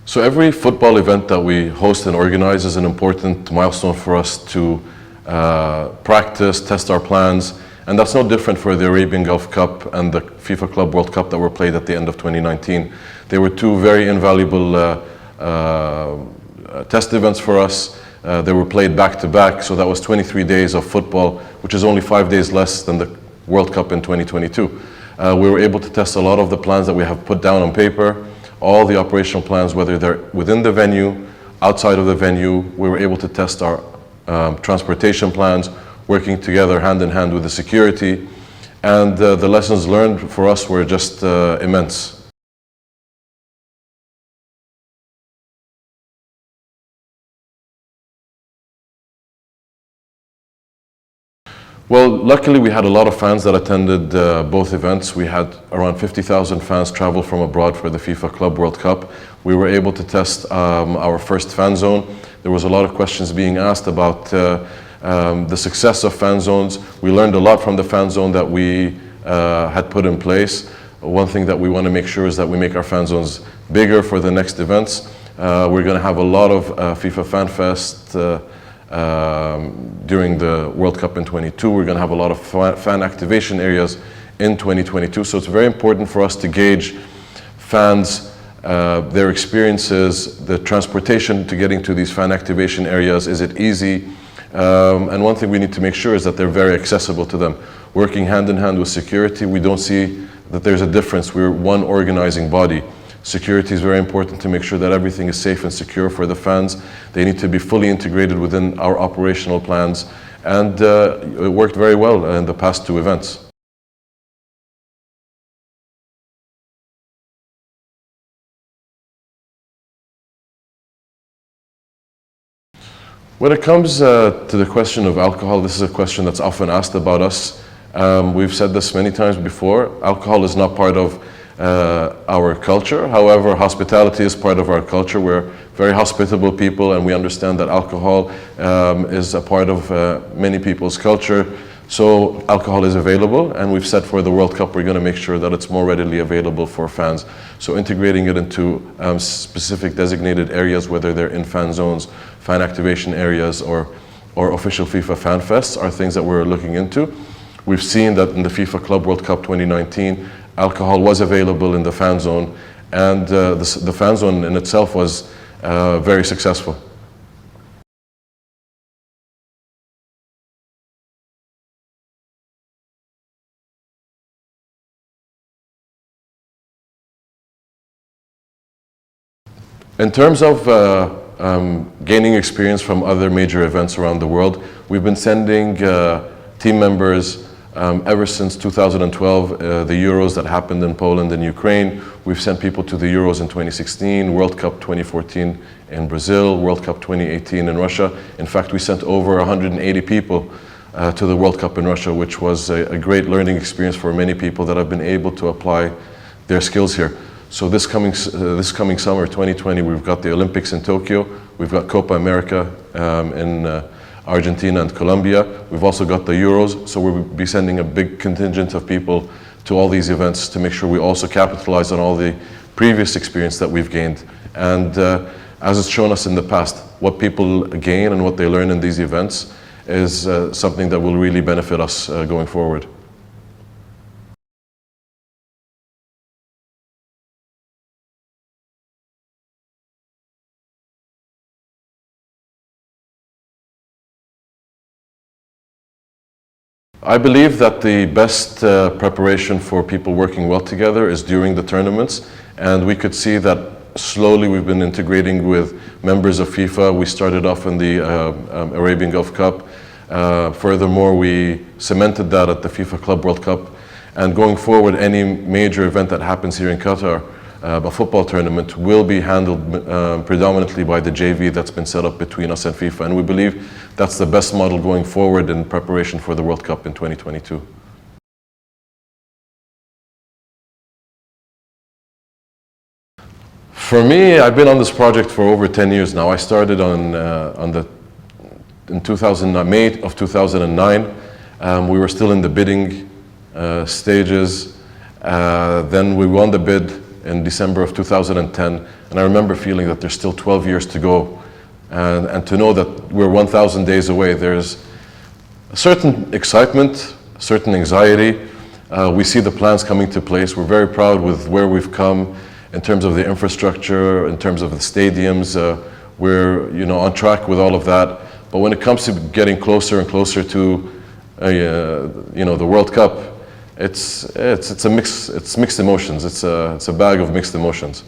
So every football event that we host and organize is an important milestone for us to practice, test our plans, and that's no different for the Arabian Gulf Cup and the FIFA Club World Cup that were played at the end of 2019. They were two very invaluable test events for us. They were played back to back, so that was 23 days of football, which is only 5 days less than the World Cup in 2022. We were able to test a lot of the plans that we have put down on paper, all the operational plans, whether they're within the venue, outside of the venue. We were able to test our transportation plans, working together hand in hand with the security. And the lessons learned for us were just immense. Well, luckily we had a lot of fans that attended both events. We had around 50,000 fans travel from abroad for the FIFA Club World Cup. We were able to test our first fan zone. There was a lot of questions being asked about the success of fan zones. We learned a lot from the fan zone that we had put in place. One thing that we want to make sure is that we make our fan zones bigger for the next events. We're going to have a lot of FIFA Fan Fest during the World Cup in 22. We're going to have a lot of fan activation areas in 2022. So it's very important for us to gauge fans, their experiences, the transportation to getting to these fan activation areas. Is it easy? And one thing we need to make sure is that they're very accessible to them. Working hand in hand with security, we don't see that there's a difference. We're one organizing body. Security is very important to make sure that everything is safe and secure for the fans. They need to be fully integrated within our operational plans, and it worked very well in the past two events. When it comes to the question of alcohol, this is a question that's often asked about us. We've said this many times before. Alcohol is not part of our culture. However, hospitality is part of our culture. We're very hospitable people, and we understand that alcohol is a part of many people's culture. So alcohol is available, and we've said for the World Cup we're going to make sure that it's more readily available for fans. So integrating it into specific designated areas, whether they're in fan zones, fan activation areas, or official FIFA Fan Fests, are things that we're looking into. We've seen that in the FIFA Club World Cup 2019, alcohol was available in the fan zone, and the fan zone in itself was very successful. In terms of gaining experience from other major events around the world, we've been sending team members ever since 2012, the Euros that happened in Poland and Ukraine. We've sent people to the Euros in 2016, World Cup 2014 in Brazil, World Cup 2018 in Russia. In fact, we sent over 180 people to the World Cup in Russia, which was a great learning experience for many people that have been able to apply their skills here. So this coming summer, 2020, we've got the Olympics in Tokyo. We've got Copa America in Argentina and Colombia. We've also got the Euros, so we'll be sending a big contingent of people to all these events to make sure we also capitalize on all the previous experience that we've gained. And as it's shown us in the past, what people gain and what they learn in these events is something that will really benefit us going forward. I believe that the best preparation for people working well together is during the tournaments, and we could see that slowly we've been integrating with members of FIFA. We started off in the Arabian Gulf Cup. Furthermore, we cemented that at the FIFA Club World Cup, and going forward, any major event that happens here in Qatar, a football tournament, will be handled predominantly by the JV that's been set up between us and FIFA, and we believe that's the best model going forward in preparation for the World Cup in 2022. For me, I've been on this project for over 10 years now. I started in May of 2009. We were still in the bidding stages. Then we won the bid in December of 2010, and I remember feeling that there's still 12 years to go, and to know that we're 1,000 days away, there's a certain excitement, a certain anxiety. We see the plans coming to place. We're very proud with where we've come in terms of the infrastructure, in terms of the stadiums. We're on track with all of that. But when it comes to getting closer and closer to the World Cup, it's mixed emotions. It's a bag of mixed emotions.